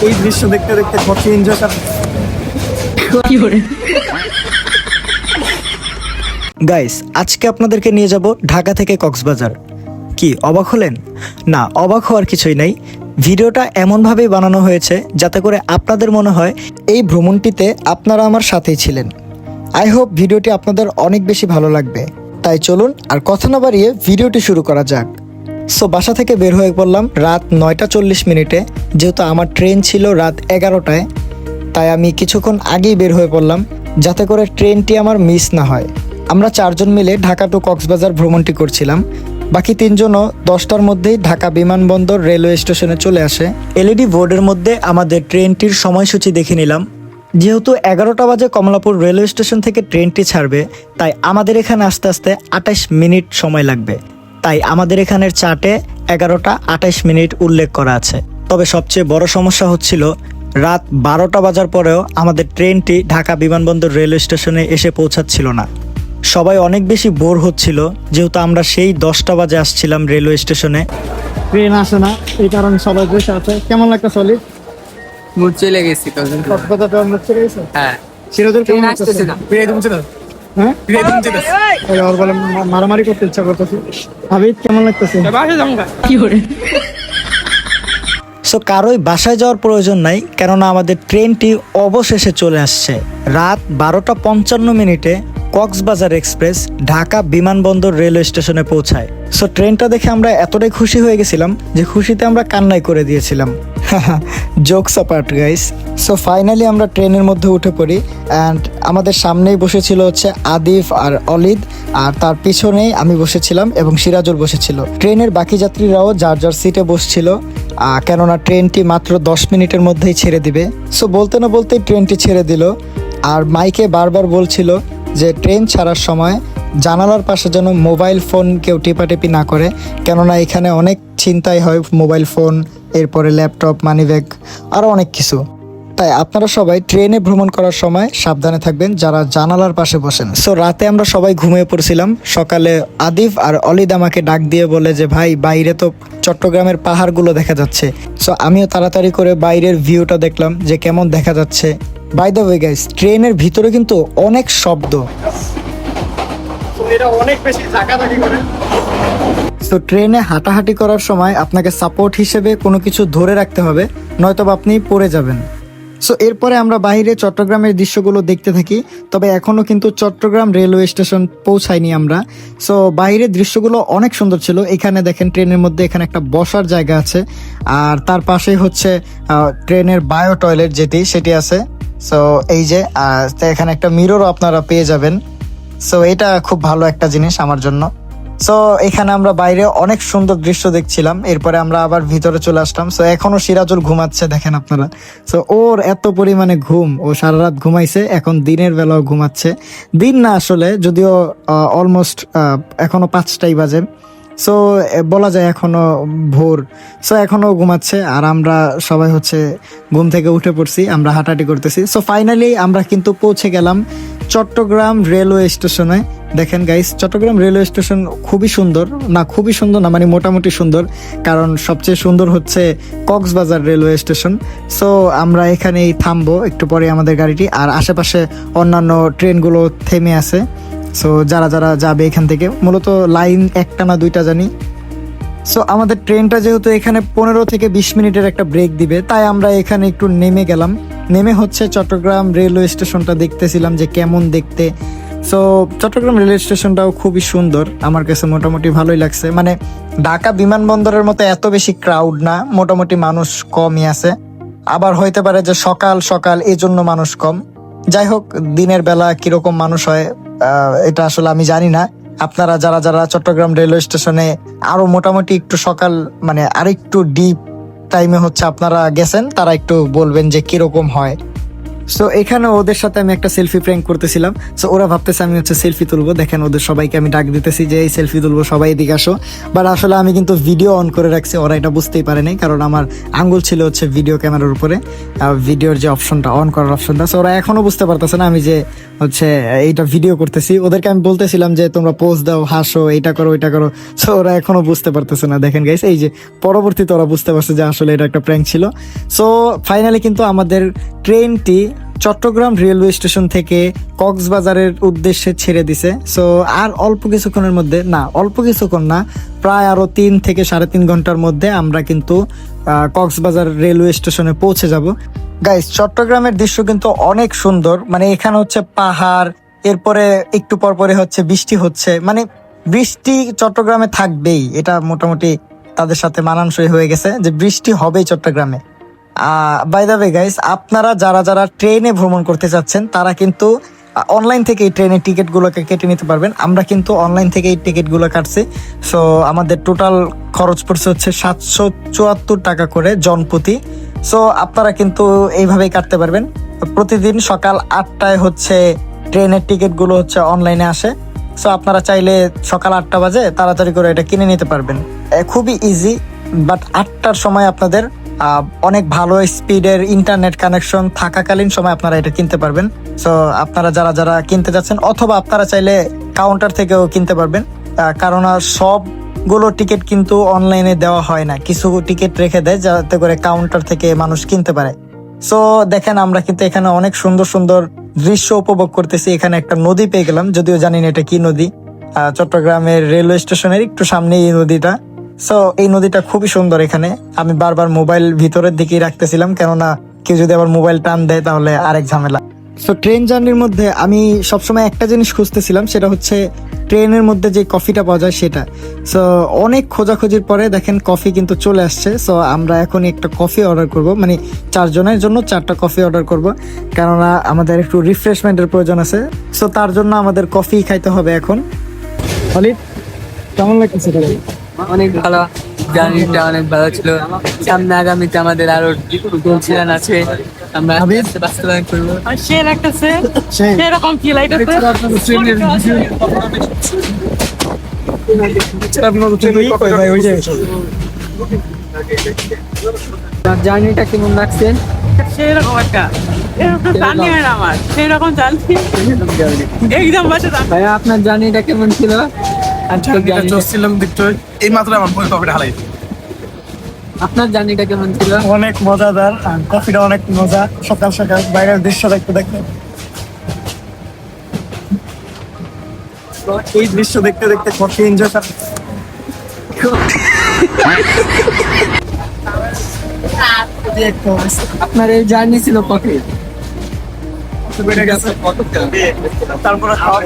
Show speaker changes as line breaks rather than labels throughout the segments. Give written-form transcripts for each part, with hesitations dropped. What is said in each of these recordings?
এই দৃশ্য দেখতে দেখতে কফি এনজয় করা। গাইস, আজকে আপনাদেরকে নিয়ে যাব ঢাকা থেকে কক্সবাজার। কি অবাক হলেন? না, অবাক হওয়ার কিছুই নাই। ভিডিওটা এমনভাবেই বানানো হয়েছে যাতে করে আপনাদের মনে হয় এই ভ্রমণটিতে আপনারা আমার সাথেই ছিলেন। আই হোপ ভিডিওটি আপনাদের অনেক বেশি ভালো লাগবে। তাই চলুন আর কথা না বাড়িয়ে ভিডিওটি শুরু করা যাক। সো বাসা থেকে বের হয়ে পড়লাম রাত 9:40 যেহেতু আমার ট্রেন ছিল রাত 11টায়, তাই আমি কিছুক্ষণ আগেই বের হয়ে পড়লাম যাতে করে ট্রেনটি আমার মিস না হয়। আমরা 4জন মিলে ঢাকা টু কক্সবাজার ভ্রমণটি করছিলাম। বাকি 3জনও 10টার মধ্যেই ঢাকা বিমানবন্দর রেলওয়ে স্টেশনে চলে আসে। এলইডি বোর্ডের মধ্যে আমাদের ট্রেনটির সময়সূচি দেখে নিলাম। যেহেতু 11টা বাজে কমলাপুর রেলওয়ে স্টেশন থেকে ট্রেনটি ছাড়বে, তাই আমাদের এখানে আসতে আসতে 28 মিনিট সময় লাগবে। তাই আমাদের এখানের চার্টে 11:28 উল্লেখ করা আছে। তবে সবচেয়ে বড় সমস্যা হচ্ছিল রাত 12টা বাজার পরেও আমাদের ট্রেনটি ঢাকা বিমানবন্দর রেলওয়ে স্টেশনে এসে পৌঁছাচ্ছিল না। সবাই অনেক বেশি বোর হচ্ছিল, যেহেতু আমরা সেই 10টা বাজে আসছিলাম রেলওয়ে স্টেশনে। ট্রেন আসে না, এই কারণে সবাই বসে আছে। কেমন লাগতো সলিড?
মুড চলে গেছি তো।
কক্সবাজার তো আমরা চলে গেছি।
হ্যাঁ,
সিরাজুল কেমন
ট্রেন
লাগতেছে?
আসতেছে না।
হ্যাঁ, ওই ওর বলে মারামারি করতে ইচ্ছা করতেছে। হাবিব কেমন লাগতেছে? সো কারোই বাসায় যাওয়ার প্রয়োজন নাই, কেননা আমাদের ট্রেনটি অবশেষে চলে আসছে। রাত 12:55 কক্সবাজার এক্সপ্রেস ঢাকা বিমানবন্দর রেলওয়ে স্টেশনে পৌঁছায়। সো ট্রেনটা দেখে আমরা এতটাই খুশি হয়ে গেছিলাম যে খুশিতে আমরা কান্নাই করে দিয়েছিলাম। Jokes apart guys. So finally আমরা ট্রেনের মধ্যে উঠে পড়ি অ্যান্ড আমাদের সামনেই বসেছিল হচ্ছে আদিফ আর অলিদ, আর তার পিছনেই আমি বসেছিলাম এবং সিরাজুল বসেছিল। ট্রেনের বাকি যাত্রীরাও যার যার সিটে বসছিল, কেননা ট্রেনটি মাত্র 10 মিনিটের মধ্যেই ছেড়ে দিবে। সো বলতে না বলতেই ট্রেনটি ছেড়ে দিল, আর মাইকে বারবার বলছিল যে ট্রেন ছাড়ার সময় জানালার পাশে যেন মোবাইল ফোন কেউ টিপাটিপি না করে, কেননা এখানে অনেক ছিনতাই হয় মোবাইল ফোন, এরপরে ল্যাপটপ, মানিব্যাগ, আরও অনেক কিছু। তাই আপনারা সবাই ট্রেনে ভ্রমণ করার সময় সাবধানে থাকবেন যারা জানালার পাশে বসেন। সো রাতে আমরা সবাই ঘুমিয়ে পড়ছিলাম। সকালে আদিফ আর অলিদ আমাকে ডাক দিয়ে বলে যে ভাই, বাইরে তো চট্টগ্রামের পাহাড়গুলো দেখা যাচ্ছে। সো আমিও তাড়াতাড়ি করে বাইরের ভিউটা দেখলাম যে কেমন দেখা যাচ্ছে। বাই দ্য ওয়ে গাইস, ট্রেনের ভিতরে কিন্তু অনেক শব্দ। তো ট্রেনে হাঁটাহাঁটি করার সময় আপনাকে সাপোর্ট হিসেবে কোনো কিছু ধরে রাখতে হবে, নয়তো আপনি পড়ে যাবেন। সো এরপরে আমরা বাইরে চট্টগ্রামের দৃশ্যগুলো দেখতে থাকি। তবে এখনও কিন্তু চট্টগ্রাম রেলওয়ে স্টেশন পৌঁছাইনি আমরা। সো বাইরের দৃশ্যগুলো অনেক সুন্দর ছিল। এখানে দেখেন ট্রেনের মধ্যে এখানে একটা বসার জায়গা আছে, আর তার পাশেই হচ্ছে ট্রেনের বায়ো টয়লেট সেটি আছে। সো এই যে এখানে একটা মিররও আপনারা পেয়ে যাবেন। সো এটা খুব ভালো একটা জিনিস আমার জন্য। সো এখানে আমরা বাইরে অনেক সুন্দর দৃশ্য দেখছিলাম। এরপরে আমরা আবার ভিতরে চলে আসলাম। সো এখনো সিরাজুল ঘুমাচ্ছে, দেখেন আপনারা। সো ওর এত পরিমাণে ঘুম, ও সারা রাত ঘুমাইছে, এখন দিনের বেলাও ঘুমাচ্ছে। দিন না আসলে, যদিও অলমোস্ট এখনো 5টাই বাজে। সো বলা যায় এখনো ভোর। সো এখনো ঘুমাচ্ছে, আর আমরা সবাই হচ্ছে ঘুম থেকে উঠে পড়ছি, আমরা হাঁটাহাঁটি করতেছি। সো ফাইনালি আমরা কিন্তু পৌঁছে গেলাম চট্টগ্রাম রেলওয়ে স্টেশনে। দেখেন গাইস, চট্টগ্রাম রেলওয়ে স্টেশন খুবই সুন্দর না, মানে মোটামুটি সুন্দর, কারণ সবচেয়ে সুন্দর হচ্ছে কক্সবাজার রেলওয়ে স্টেশন। সো আমরা এখানেই থামবো একটু পরে আমাদের গাড়িটি, আর আশেপাশে অন্যান্য ট্রেনগুলো থেমে আছে। সো যারা যারা যাবে এখান থেকে, মূলত লাইন একটা না দুইটা জানি। সো আমাদের ট্রেনটা যেহেতু এখানে 15 থেকে 20 মিনিটের একটা ব্রেক দিবে, তাই আমরা এখানে একটু নেমে গেলাম। নেমে হচ্ছে চট্টগ্রাম রেলওয়ে স্টেশনটা দেখতেছিলাম যে কেমন দেখতে। সো চট্টগ্রাম রেলওয়ে স্টেশনটাও খুবই সুন্দর, আমার কাছে মোটামুটি ভালোই লাগছে। মানে ঢাকা বিমানবন্দরের মতো এত বেশি ক্রাউড না, মোটামুটি মানুষ কমই আছে। আবার হইতে পারে যে সকাল সকাল এই জন্য মানুষ কম। যাই হোক, দিনের বেলা কিরকম মানুষ হয় এটা আসলে আমি জানি না। আপনারা যারা যারা চট্টগ্রাম রেলওয়ে স্টেশনে আরো মোটামুটি একটু সকাল, মানে আরেকটু ডিপ টাইমে হচ্ছে আপনারা গেছেন, তারা একটু বলবেন যে কিরকম হয়। সো এখানে ওদের সাথে আমি একটা সেলফি প্র্যাঙ্ক করতেছিলাম। সো ওরা ভাবতেছে আমি হচ্ছে সেলফি তুলবো, দেখেন ওদের সবাইকে আমি ডাক দিতেছি যে এই সেলফি তুলবো, সবাই এদিকে আসো। বাট আসলে আমি কিন্তু ভিডিও অন করে রাখছি, ওরা এটা বুঝতেই পারেনি, কারণ আমার আঙ্গুল ছিল হচ্ছে ভিডিও ক্যামেরার উপরে, ভিডিওর যে অপশনটা, অন করার অপশনটা। সো ওরা এখনো বুঝতে পারতেছে না আমি যে হচ্ছে এইটা ভিডিও করতেছি। ওদেরকে আমি বলতেছিলাম যে তোমরা পোজ দাও, হাসো, এইটা করো ওইটা করো। সো ওরা এখনো বুঝতে পারতেছে না। দেখেন গাইস, এই যে পরবর্তীতে ওরা বুঝতে পারছে যে আসলে এটা একটা প্র্যাঙ্ক ছিল। সো ফাইনালি কিন্তু আমাদের ট্রেনটি চট্টগ্রাম রেলওয়ে স্টেশন থেকে কক্সবাজারের উদ্দেশ্যে ছেড়ে দিছে। সো আর অল্প কিছুক্ষণের মধ্যে, না অল্প কিছুক্ষণ না, প্রায় আরো 3 থেকে 3.5 ঘন্টার মধ্যে আমরা কিন্তু কক্সবাজার রেলওয়ে স্টেশনে পৌঁছে যাব। গাইস, চট্টগ্রামের দৃশ্য কিন্তু অনেক সুন্দর। মানে এখানে হচ্ছে পাহাড়, এরপরে একটু পর পরে হচ্ছে বৃষ্টি হচ্ছে, মানে বৃষ্টি চট্টগ্রামে থাকবেই, এটা মোটামুটি তাদের সাথে মানানসই হয়ে গেছে যে বৃষ্টি হবেই চট্টগ্রামে। বাই দ্য ওয়ে গাইস, আপনারা যারা যারা ট্রেনে ভ্রমণ করতে চাচ্ছেন তারা কিন্তু অনলাইন থেকে এই ট্রেনের টিকিট গুলোকে কেটে নিতে পারবেন। আমরা কিন্তু অনলাইন থেকে এই টিকিট গুলো কাটছি। সো আমাদের টোটাল খরচ পড়ছে হচ্ছে 774 টাকা করে জনপ্রতি। সো আপনারা কিন্তু এইভাবেই কাটতে পারবেন। প্রতিদিন সকাল 8টায় হচ্ছে ট্রেনের টিকিট গুলো হচ্ছে অনলাইনে আসে। সো আপনারা চাইলে সকাল 8টা বাজে তাড়াতাড়ি করে এটা কিনে নিতে পারবেন। খুবই ইজি। বাট 8টার সময় আপনাদের অনেক ভালো স্পিডের ইন্টারনেট কানেকশন থাকাকালীন সময় আপনারা এটা কিনতে পারবেন। সো আপনারা যারা যারা কিনতে যাচ্ছেন, অথবা আপনারা চাইলে কাউন্টার থেকেও কিনতে পারবেন, কারণ সবগুলো টিকিট কিন্তু অনলাইনে দেওয়া হয় না, কিছু টিকিট রেখে দেয় যাতে করে কাউন্টার থেকে মানুষ কিনতে পারে। সো দেখেন, আমরা কিন্তু এখানে অনেক সুন্দর সুন্দর দৃশ্য উপভোগ করতেছি। এখানে একটা নদী পেয়ে গেলাম, যদিও জানি না এটা কি নদী। চট্টগ্রামের রেলওয়ে স্টেশনের একটু সামনে এই নদীটা। সো এই নদীটা খুবই সুন্দর। এখানে আমি বারবার মোবাইল ভিতরের দিকেই রাখতেছিলাম, কেননা কেউ যদি আবার মোবাইল টান দেয় তাহলে আরেক ঝামেলা। সো ট্রেন জার্নির মধ্যে আমি সবসময় একটা জিনিস খুঁজতেছিলাম, সেটা হচ্ছে ট্রেনের মধ্যে যে কফিটা পাওয়া যায় সেটা। সো অনেক খোঁজাখুঁজির পরে দেখেন কফি কিন্তু চলে আসছে। সো আমরা এখন একটা কফি অর্ডার করব, মানে 4 জনের জন্য 4টা কফি অর্ডার করব, কেননা আমাদের একটু রিফ্রেশমেন্টের প্রয়োজন আছে। সো তার জন্য আমাদের কফি খাইতে হবে এখন। অলিভ, কেমন লাগতেছে?
অনেক ভালো, জার্নিটা অনেক ভালো ছিল। সামনে আগামীতে আমাদের আরো গোলছিলান আছে, আমরা আস্তে বাস্তবায়ন করবো।
সে লাগতেছে, সেরকম কি লাগতেছে।
জার্নিটা কেমন লাগছে?
সেরকম একটা জানি হয় না আমার, সেরকম জানি একদম বাসে জানি।
ভাইয়া, আপনার জার্নিটা কেমন ছিল? আপনার জার্নিটা কেমন ছিল?
অনেক মজাদার, কফিটা অনেক মজা। সকাল সকাল বাইরের দৃশ্য দেখতে দেখতে, এই দৃশ্য দেখতে দেখতে কফি এনজয়
আপনার এই জার্নি ছিল কফি,
তারপরে খাওয়া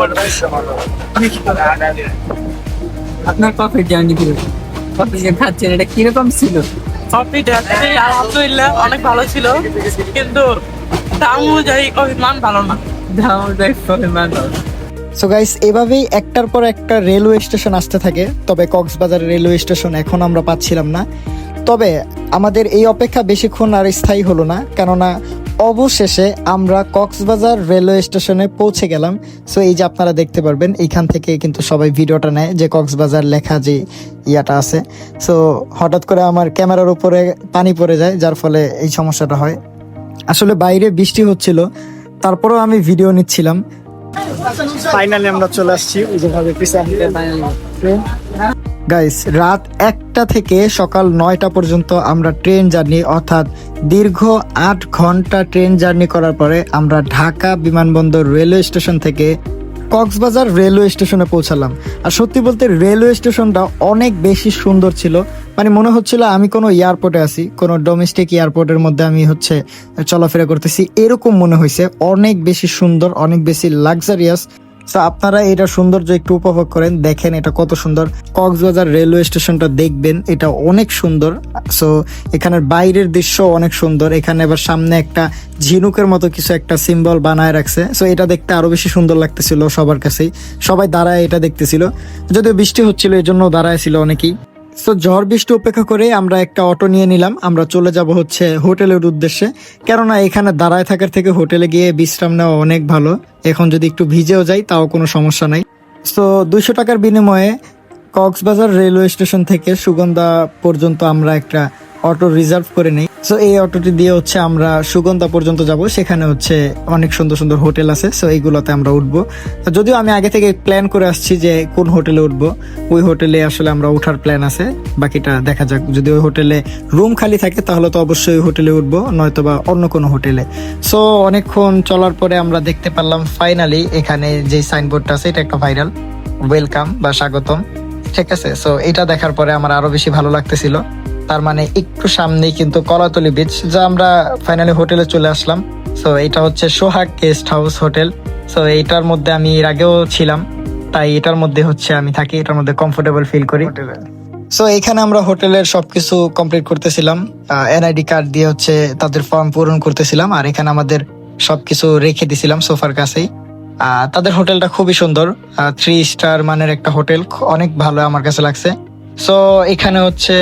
আপনার কফির জার্নি ছিল, কফি যে খাচ্ছেন এটা কিরকম ছিল?
কফিটা আলহামদুলিল্লাহ অনেক ভালো ছিল, কিন্তু দাম অনুযায়ী কফির মান ভালো না।
দাম অনুযায়ী কফির মান ভালো।
সো গাইস, এভাবেই একটার পর একটা রেলওয়ে স্টেশন আসতে থাকে। তবে কক্সবাজার রেলওয়ে স্টেশন এখন আমরা পাচ্ছিলাম না। তবে আমাদের এই অপেক্ষা বেশিক্ষণ আর স্থায়ী হলো না, কেননা অবশেষে আমরা কক্সবাজার রেলওয়ে স্টেশনে পৌঁছে গেলাম। সো এই যে আপনারা দেখতে পারবেন, এইখান থেকে কিন্তু সবাই ভিডিওটা নেয় যে কক্সবাজার লেখা যে ইয়াটা আছে। সো হঠাৎ করে আমার ক্যামেরার উপরে পানি পড়ে যায়, যার ফলে এই সমস্যাটা হয়। আসলে বাইরে বৃষ্টি হচ্ছিল, তারপরেও আমি ভিডিও নিচ্ছিলাম। ফাইনালি আমরা চলে আসছি। গাইস, রাত 1টা থেকে সকাল 9টা পর্যন্ত আমরা ট্রেন জার্নি, অর্থাৎ দীর্ঘ 8 ঘন্টা ট্রেন জার্নি করার পরে আমরা ঢাকা বিমানবন্দর রেলওয়ে স্টেশন থেকে কক্সবাজার রেলওয়ে স্টেশনে পৌঁছালাম। আর সত্যি বলতে রেলওয়ে স্টেশনটা অনেক বেশি সুন্দর ছিল। মানে মনে হচ্ছিল আমি কোনো এয়ারপোর্টে আছি, কোনো ডোমেস্টিক এয়ারপোর্টের মধ্যে আমি হচ্ছে চলাফেরা করতেছি, এরকম মনে হয়েছে। অনেক বেশি সুন্দর, অনেক বেশি লাক্সারিয়াস। সো আপনারা এটা সৌন্দর্য একটু উপভোগ করেন, দেখেন এটা কত সুন্দর। কক্সবাজার রেলওয়ে স্টেশনটা দেখবেন, এটা অনেক সুন্দর। সো এখানের বাইরের দৃশ্য অনেক সুন্দর। এখানে আবার সামনে একটা ঝিনুকের মতো কিছু একটা সিম্বল বানায় রাখছে। সো এটা দেখতে আরো বেশি সুন্দর লাগতেছিল সবার কাছেই। সবাই দাঁড়ায় এটা দেখতেছিল, যদিও বৃষ্টি হচ্ছিল এই জন্য দাঁড়ায় ছিল অনেকেই। সো ঝড় বৃষ্টি উপেক্ষা করে আমরা একটা অটো নিয়ে নিলাম, আমরা চলে যাব হচ্ছে হোটেলের উদ্দেশ্যে। কেননা এখানে দাঁড়ায় থাকার থেকে হোটেলে গিয়ে বিশ্রাম নেওয়া অনেক ভালো। এখন যদি একটু ভিজেও যাই তাও কোনো সমস্যা নাই। সো 200 টাকার বিনিময়ে কক্সবাজার রেলওয়ে স্টেশন থেকে সুগন্ধা পর্যন্ত আমরা একটা অটো রিজার্ভ করে নেই। সো এই অটোটি দিয়ে হচ্ছে আমরা সুগন্ধা পর্যন্ত যাব, সেখানে হচ্ছে অনেক সুন্দর সুন্দর হোটেল আছে। সো এইগুলোতে আমরা উঠবো। যদিও আমি আগে থেকে প্ল্যান করে আসছি যে কোন হোটেলে উঠবো, ওই হোটেলে আসলে আমরা ওঠার প্ল্যান আছে, বাকিটা দেখা যাক। যদি ওই হোটেলে রুম খালি থাকে তাহলে তো অবশ্যই ওই হোটেলে উঠবো, নয়তো বা অন্য কোনো হোটেলে। সো অনেকক্ষণ চলার পরে আমরা দেখতে পারলাম ফাইনালি এখানে যে সাইনবোর্ডটা আছে এটা একটা ভাইরাল, ওয়েলকাম বা স্বাগতম, ঠিক আছে। সো এটা দেখার পরে আমার আরো বেশি ভালো লাগতেছিল। তার মানে একটু সামনেই কিন্তু কলাতলি বিচ, যা আমরা ফাইনালি হোটেলে চলে আসলাম। সো এটা হচ্ছে সোহাগ গেস্ট হাউস হোটেল। সো এইটার মধ্যে আমি এর আগেও ছিলাম, তাই এটার মধ্যে হচ্ছে আমি থাকি, এটার মধ্যে কমফোর্টেবল ফিল করি। সো এখানে আমরা হোটেলের সবকিছু কমপ্লিট করতেছিলাম, এনআইডি কার্ড দিয়ে হচ্ছে তাদের ফর্ম পূরণ করতেছিলাম, আর এখানে আমাদের সবকিছু রেখে দিছিলাম সোফার কাছেই। তাদের হোটেলটা খুবই সুন্দর, 3 স্টার মানের একটা হোটেল, অনেক ভালো আমার কাছে লাগছে। সো এখানে হচ্ছে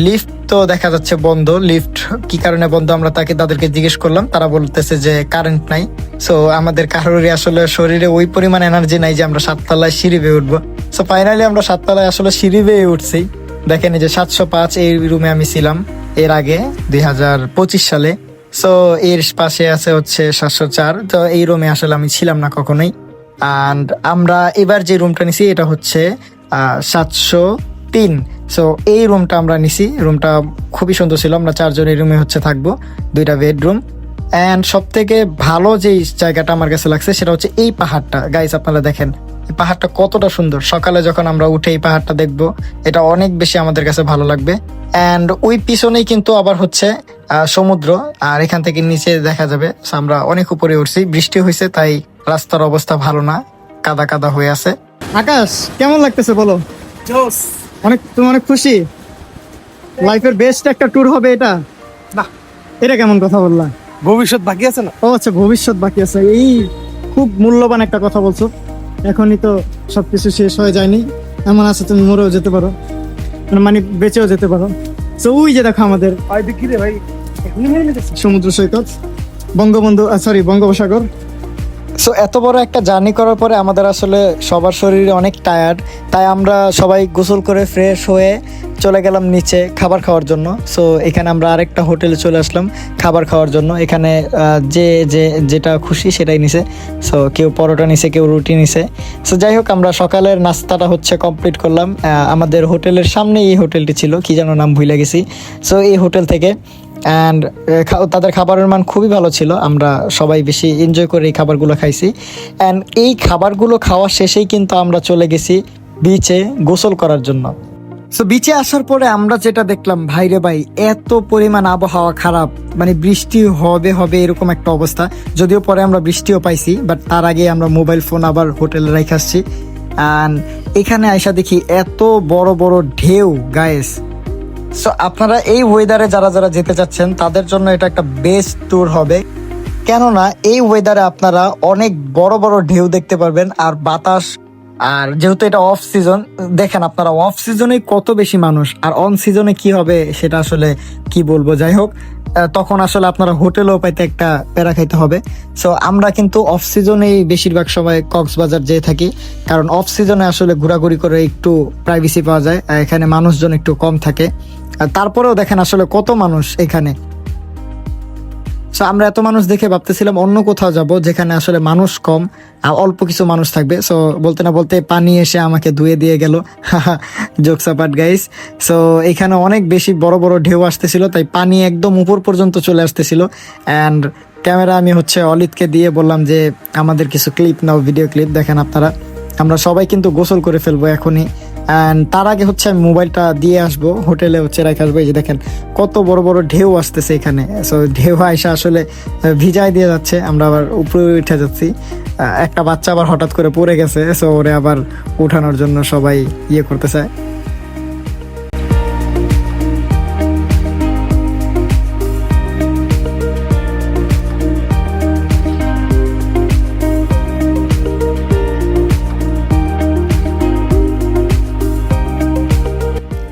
লিফট তো দেখা যাচ্ছে বন্ধ। লিফট কি কারণে বন্ধ আমরা তাদেরকে জিজ্ঞেস করলাম, তারা বলতেছে যে কারেন্ট নাই। সো আমাদের কারোরই আসলে শরীরে ওই পরিমাণ এনার্জি নাই যে আমরা 7 তলায় সিঁড়ি বেয়ে উঠবো। সো ফাইনালি আমরা 7 তলায় আসলে সিঁড়ি বেয়ে উঠছি। দেখেন এই যে 705 এই রুমে আমি ছিলাম এর আগে 2025 সালে। সো এর পাশে আছে হচ্ছে 704, তো এই রুমে আসলে আমি ছিলাম না কখনোই। অ্যান্ড আমরা এবার যে রুমটা নিছি এটা হচ্ছে 703। সো এই রুমটা আমরা নিছি, রুমটা খুবই সুন্দর ছিল। আমরা 4 জন এই রুমে হচ্ছে থাকবো, 2টা বেডরুম। অ্যান্ড সব থেকে ভালো যে জায়গাটা আমার কাছে লাগছে সেটা হচ্ছে এই পাহাড়টা। গাইস আপনারা দেখেন এই পাহাড়টা কতটা সুন্দর। সকালে যখন আমরা উঠে এই পাহাড়টা দেখবো, এটা অনেক বেশি আমাদের কাছে ভালো লাগবে। অ্যান্ড ওই পিছনেই কিন্তু আবার হচ্ছে সমুদ্র, আর এখান থেকে নিচে দেখা যাবে। So আমরা অনেক উপরে উঠছি, বৃষ্টি হয়েছে তাই রাস্তার অবস্থা ভালো না, কাদা কাদা হয়ে আছে। আকাশ কেমন লাগতেছে বলো? তুমি অনেক খুশি? লাইফের বেস্ট একটা ট্যুর হবে এটা?
না।
এটা কেমন কথা বললা?
ভবিষ্যৎ বাকি আছে না?
ও আচ্ছা, ভবিষ্যৎ বাকি আছে। এই খুব মূল্যবান একটা কথা বলছো। এখনই তো সবকিছু শেষ হয়ে যায়নি, এমন আছে তুমি মরেও যেতে পারো, মানে বেঁচেও যেতে পারো। তো ওই যে দেখো আমাদের
কি রে ভাই, এখনই মেরে নিতেছে।
সমুদ্র সৈকত, বঙ্গোপসাগর। সো এত বড় একটা জার্নি করার পরে আমাদের আসলে সবার শরীরে অনেক টায়ার্ড, তাই আমরা সবাই গোসল করে ফ্রেশ হয়ে চলে গেলাম নিচে খাবার খাওয়ার জন্য। সো এখানে আমরা আরেকটা হোটেলে চলে আসলাম খাবার খাওয়ার জন্য। এখানে যেটা খুশি সেটাই নিছে। সো কেউ পরোটা নিছে, কেউ রুটি নিছে। সো যাই হোক, আমরা সকালের নাস্তাটা হচ্ছে কমপ্লিট করলাম। আমাদের হোটেলের সামনে এই হোটেলটি ছিল, কি যেন নাম ভুলে গেছি। সো এই হোটেল থেকে অ্যান্ড তাদের খাবারের মান খুবই ভালো ছিল, আমরা সবাই বেশি এনজয় করে এই খাবারগুলো খাইছি। অ্যান্ড এই খাবারগুলো খাওয়া শেষেই কিন্তু আমরা চলে গেছি বিচে গোসল করার জন্য। সো বিচে আসার পরে আমরা যেটা দেখলাম, ভাইরে ভাই, এত পরিমাণ আবহাওয়া খারাপ, মানে বৃষ্টি হবে এরকম একটা অবস্থা। যদিও পরে আমরা বৃষ্টিও পাইছি, বাট তার আগে আমরা মোবাইল ফোন আবার হোটেলে রেখে আসছি। অ্যান্ড এখানে আইসা দেখি এত বড় বড় ঢেউ গায়েস। সো আপনারা এই ওয়েদারে যারা যারা যেতে চাচ্ছেন তাদের জন্য এটা একটা বেস্ট ট্যুর হবে, কেননা এই ওয়েদারে আপনারা অনেক বড় বড় ঢেউ দেখতে পারবেন আর বাতাস। আর যেহেতু এটা অফ সিজন, দেখেন আপনারা অফ সিজনে কত বেশি মানুষ, আর অন সিজনে কি হবে সেটা আসলে কি বলবো। যাই হোক, তখন আসলে আপনারা হোটেলও পাইতে একটা প্যারা খাইতে হবে। সো আমরা কিন্তু অফ সিজনেই বেশিরভাগ সময় কক্সবাজার যেয়ে থাকি, কারণ অফ সিজনে আসলে ঘোরাঘুরি করে একটু প্রাইভেসি পাওয়া যায়, এখানে মানুষজন একটু কম থাকে। তারপরেও দেখেন আসলে কত মানুষ এখানে। সো আমরা এত মানুষ দেখে ভাবতেছিলাম অন্য কোথাও যাব যেখানে আসলে মানুষ কম আর অল্প কিছু মানুষ থাকবে। সো বলতে না বলতে পানি এসে আমাকে ধুয়ে দিয়ে গেল, জোকস অ্যাপার্ট গাইস। সো এখানে অনেক বেশি বড় বড় ঢেউ আসতেছিল, তাই পানি একদম উপর পর্যন্ত চলে আসতেছিল। অ্যান্ড ক্যামেরা আমি হচ্ছে অলিদকে দিয়ে বললাম যে আমাদের কিছু ক্লিপ নাও, ভিডিও ক্লিপ। দেখেন আপনারা, আমরা সবাই কিন্তু গোসল করে ফেলবো এখনই। অ্যান্ড তার আগে হচ্ছে আমি মোবাইলটা দিয়ে আসবো হোটেলে, হচ্ছে রেখে আসবো। এই যে দেখেন কত বড় বড় ঢেউ আসতেছে এখানে। সো ঢেউ আইসা আসলে ভিজাই দিয়ে যাচ্ছে, আমরা আবার উপরে উঠে যাচ্ছি। একটা বাচ্চা আবার হঠাৎ করে পড়ে গেছে, সো ওরে আবার উঠানোর জন্য সবাই ইয়ে করতেছে।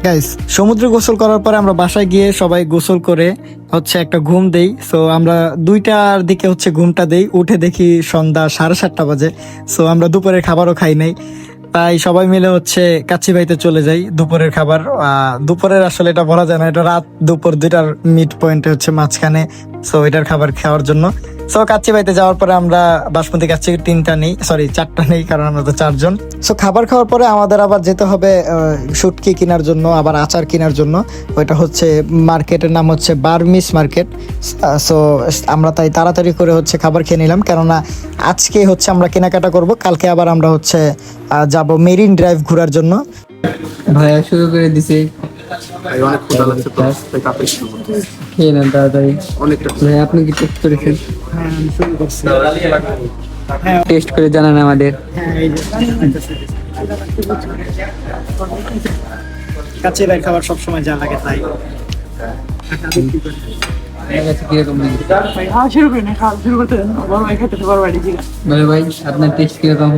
গাইস সমুদ্রে গোসল করার পরে আমরা বাসায় গিয়ে সবাই গোসল করে হচ্ছে একটা ঘুম দেই। সো আমরা 2টার দিকে হচ্ছে ঘুমটা দেই, উঠে দেখি সন্ধ্যা 7:30 বাজে। সো আমরা দুপুরের খাবারও খাই নাই, তাই সবাই মিলে হচ্ছে কাচ্চিবাইতে চলে যাই দুপুরের খাবার। দুপুরের আসলে এটা বলা যায় না, এটা রাত দুপুর 2টার মিড পয়েন্টে হচ্ছে মাঝখানে। সো এটার খাবার খাওয়ার জন্য সো কাচ্চিবাইতে যাওয়ার পরে আমরা বাসমতি কাচ্চি 4টা নেই, কারণ আমরা তো 4 জন। সো খাবার খাওয়ার পরে আমাদের আবার যেতে হবে শুটকি কেনার জন্য, আবার আচার কেনার জন্য। ওইটা হচ্ছে মার্কেটের নাম হচ্ছে বার্মিস মার্কেট। সো আমরা তাই তাড়াতাড়ি করে হচ্ছে খাবার খেয়ে নিলাম, কেননা আজকে হচ্ছে আমরা কেনাকাটা করব, কালকে আবার আমরা হচ্ছে যাব মেরিন ড্রাইভ ঘোরার জন্য।
ভাইয়া শুরু করে দিছে,
ভাই অনেক ক্ষুধা লাগছে তো, তাই কাপড় শুরু করতে হবে।
খেয়ে নেন তাড়াতাড়ি।
অনেকটা
ভাই আপনি কি টেস্ট করেছেন?
হ্যাঁ,
টেস্ট করে জানান আমাদের।
কাচ্চিবাইয়ের খাবার সবসময় যা লাগে তাই।
আপনার কাছে কিরকম লেগেছে?
খাওয়া শুরু করি না, খাওয়া শুরু করতে দেন। বড় ভাই খেতে বড় বাড়ি ছিল।
বলে ভাই আপনার টেস্ট কিরকম?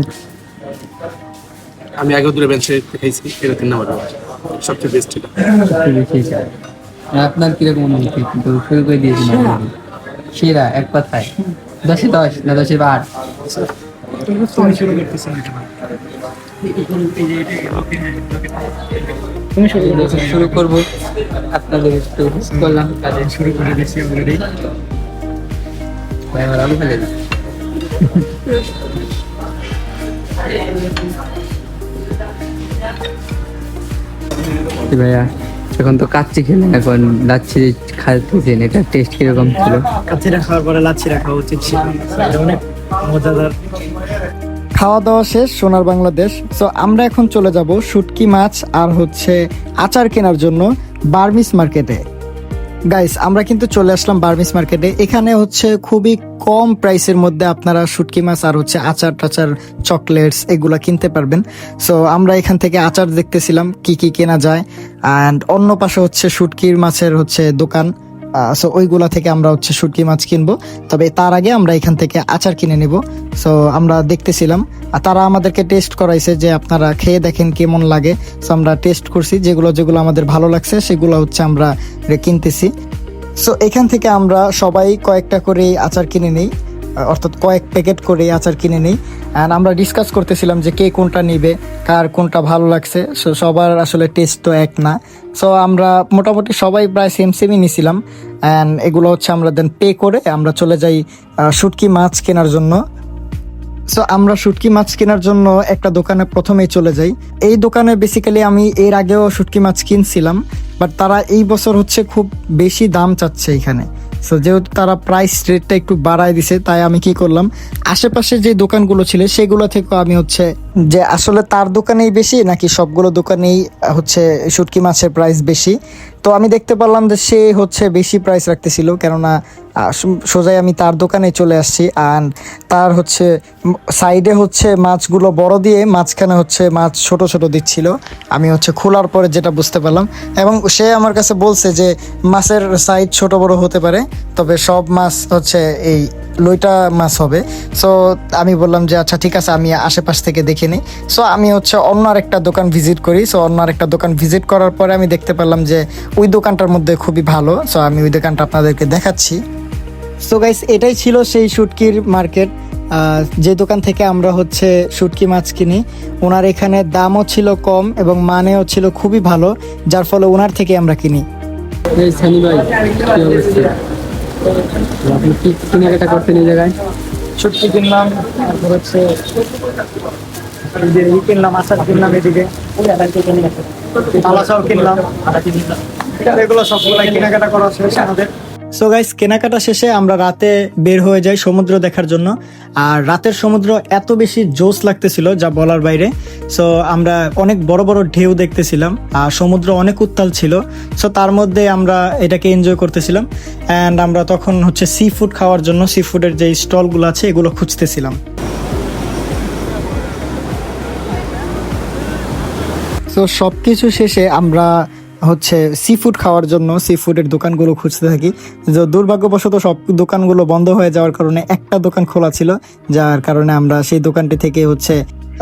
আমি আগেও দূরে বেঞ্চে খাইছি, এটা 3 নাম্বার সবচেয়ে বেস্ট এটা।
আপনার কিরকম অনুভূতি? কিন্তু শুরু করে দিয়েছি সেরা এক কথায় 10-এ 10 না 10-এ 8? শুরু করবো, আপনাদের একটু করলাম কাজে শুরু করে দিয়েছি অলরেডি। ভাই আমার আলু ফেলে দিই। ভাইয়া এখন তো কাচ্চি খেলেন, এখন লাচ্ছি খাচ্ছেন, এটা টেস্ট কিরকম ছিল?
কাচ্চিটা খাওয়ার পরে লাচ্ছিটা খাওয়া উচিত ছিল, এটা অনেক মজাদার। খাওয়া দাওয়া শেষ সোনার বাংলাদেশ। সো আমরা এখন চলে যাব শুটকি মাছ আর হচ্ছে আচার কেনার জন্য বার্মিস মার্কেটে। গাইস আমরা কিন্তু চলে আসলাম বার্মিস মার্কেটে। এখানে হচ্ছে খুবই কম প্রাইসের মধ্যে আপনারা শুটকি মাছ আর হচ্ছে আচার টাচার চকলেটস এগুলা কিনতে পারবেন। সো আমরা এখান থেকে আচার দেখতেছিলাম কি কি কেনা যায়, অ্যান্ড অন্য পাশে হচ্ছে শুটকির মাছের হচ্ছে দোকান। সো ওইগুলা থেকে আমরা হচ্ছে শুটকি মাছ কিনবো, তবে তার আগে আমরা এখান থেকে আচার কিনে নেব। সো আমরা দেখতেছিলাম, আর তারা আমাদেরকে টেস্ট করাইছে যে আপনারা খেয়ে দেখেন কেমন লাগে। সো আমরা টেস্ট করছি, যেগুলো যেগুলো আমাদের ভালো লাগছে সেগুলো হচ্ছে আমরা কিনতেছি। সো এখান থেকে আমরা সবাই কয়েকটা করে আচার কিনে নিই, অর্থাৎ কয়েক প্যাকেট করে আচার কিনে নিই। অ্যান্ড আমরা ডিসকাস করতেছিলাম যে কে কোনটা নিবে, কার কোনটা ভালো লাগছে। সো সবার আসলে টেস্ট তো এক না। সো আমরা মোটামুটি সবাই প্রায় সেমই নিছিলাম। অ্যান্ড এগুলো হচ্ছে আমরা দেন পে করে আমরা চলে যাই শুটকি মাছ কেনার জন্য। সো আমরা শুটকি মাছ কেনার জন্য একটা দোকানে প্রথমেই চলে যাই। এই দোকানে বেসিক্যালি আমি এর আগেও শুটকি মাছ কিনছিলাম, বাট তারা এই বছর হচ্ছে খুব বেশি দাম চাচ্ছে এখানে। সো যেহেতু তারা প্রাইস রেটটা একটু বাড়ায় দিছে, তাই আমি কি করলাম, আশেপাশে যে দোকানগুলো ছিল সেগুলো থেকে আমি হচ্ছে যে আসলে তার দোকানেই বেশি নাকি সবগুলো দোকানেই হচ্ছে শুটকি মাছের প্রাইস বেশি। তো আমি দেখতে পারলাম যে সে হচ্ছে বেশি প্রাইস রাখতেছিল, কেননা সোজাই আমি তার দোকানে চলে আসছি। আর তার হচ্ছে সাইডে হচ্ছে মাছগুলো বড় দিয়ে, মাঝখানে হচ্ছে মাছ ছোট ছোট দিচ্ছিল। আমি হচ্ছে খোলার পরে যেটা বুঝতে পারলাম, এবং সে আমার কাছে বলছে যে মাছের সাইজ ছোট বড় হতে পারে, তবে সব মাছ হচ্ছে এই লইটা মাছ হবে। সো আমি বললাম যে আচ্ছা ঠিক আছে, আমি আশেপাশ থেকে দেখে নিই। সো আমি হচ্ছে অন্য আরেকটা দোকান ভিজিট করি। সো অন্য আরেকটা দোকান ভিজিট করার পরে আমি দেখতে পারলাম যে ওই দোকানটার মধ্যে খুবই ভালো। সো আমি ওই দোকানটা আপনাদেরকে দেখাচ্ছি। সো গাইস এটাই ছিল সেই শুটকির মার্কেট, যে দোকান থেকে আমরা হচ্ছে শুটকি মাছ কিনি। ওনার এখানে দামও ছিল কম এবং মানেও ছিল খুবই ভালো, যার ফলে ওনার থেকে আমরা কিনি।
এই সানি ভাই কি অবস্থা? আপনি কি কেনাকাটা করতেন এই জায়গায়?
শুটকি কিনলাম, তারপর হচ্ছে কিনলাম, আচার কিনলাম, এদিকে আলাচাও কিনলাম, এগুলো সবগুলাই কেনাকাটা করা শেষ আমাদের। সো গাইস কেনাকাটা শেষে আমরা রাতে বের হয়ে যাই সমুদ্র দেখার জন্য। আর রাতের সমুদ্র এত বেশি জোস লাগতেছিল যা বলার বাইরে। সো আমরা অনেক বড় বড় ঢেউ দেখতেছিলাম, আর সমুদ্র অনেক উত্তাল ছিল। সো তার মধ্যে আমরা এটাকে এনজয় করতেছিলাম। অ্যান্ড আমরা তখন হচ্ছে সি ফুড খাওয়ার জন্য সি ফুডের যে স্টলগুলো আছে এগুলো খুঁজতেছিলাম। সো সব কিছু শেষে আমরা হচ্ছে সি ফুড খাওয়ার জন্য সি ফুডের দোকানগুলো খুঁজতে থাকি। যে দুর্ভাগ্যবশত সব দোকানগুলো বন্ধ হয়ে যাওয়ার কারণে একটা দোকান খোলা ছিল, যার কারণে আমরা সেই দোকানটি থেকে হচ্ছে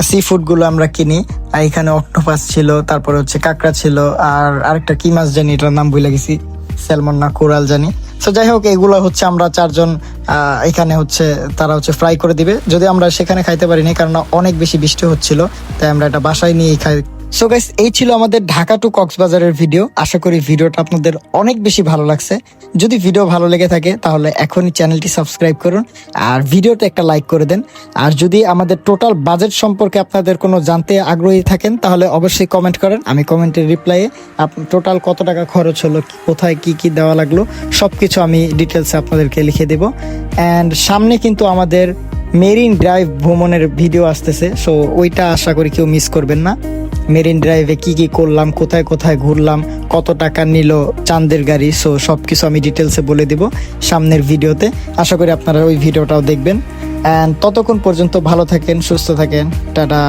সি ফুডগুলো আমরা কিনি। আর এখানে অক্টোপাস ছিল, তারপরে হচ্ছে কাঁকড়া ছিল, আর আরেকটা কি মাছ জানি, এটার নাম ভুলে গেছি, স্যালমন না কোরাল জানি। তো যাই হোক, এগুলো হচ্ছে আমরা চারজন এখানে হচ্ছে তারা হচ্ছে ফ্রাই করে দিবে। যদি আমরা সেখানে খাইতে পারিনি, কারণ অনেক বেশি বৃষ্টি হচ্ছিল, তাই আমরা এটা বাসায় নিয়ে খাই। সো গাইস, এই ছিল আমাদের ঢাকা টু কক্সবাজারের ভিডিও। আশা করি ভিডিওটা আপনাদের অনেক বেশি ভালো লাগছে। যদি ভিডিও ভালো লেগে থাকে তাহলে এখনই চ্যানেলটি সাবস্ক্রাইব করুন আর ভিডিওতে একটা লাইক করে দেন। আর যদি আমাদের টোটাল বাজেট সম্পর্কে আপনাদের কোনো জানতে আগ্রহী থাকেন তাহলে অবশ্যই কমেন্ট করেন। আমি কমেন্টের রিপ্লাইয়ে টোটাল কত টাকা খরচ হলো, কোথায় কি কি দেওয়া লাগলো, সবকিছু আমি ডিটেলসে আপনাদেরকে লিখে দেব। অ্যান্ড সামনে কিন্তু আমাদের মেরিন ড্রাইভ ভ্রমণের ভিডিও আসতেছে, সো ওইটা আশা করি কেউ মিস করবেন না। মেরিন ড্রাইভে কি কি করলাম, কোথায় কোথায় ঘুরলাম, কত টাকা নিল চাঁদের গাড়ি, সো সবকিছু আমি ডিটেলসে বলে দিব সামনের ভিডিওতে। আশা করি আপনারা ওই ভিডিওটাও দেখবেন। অ্যান্ড ততক্ষণ পর্যন্ত ভালো থাকেন, সুস্থ থাকেন, টাটা।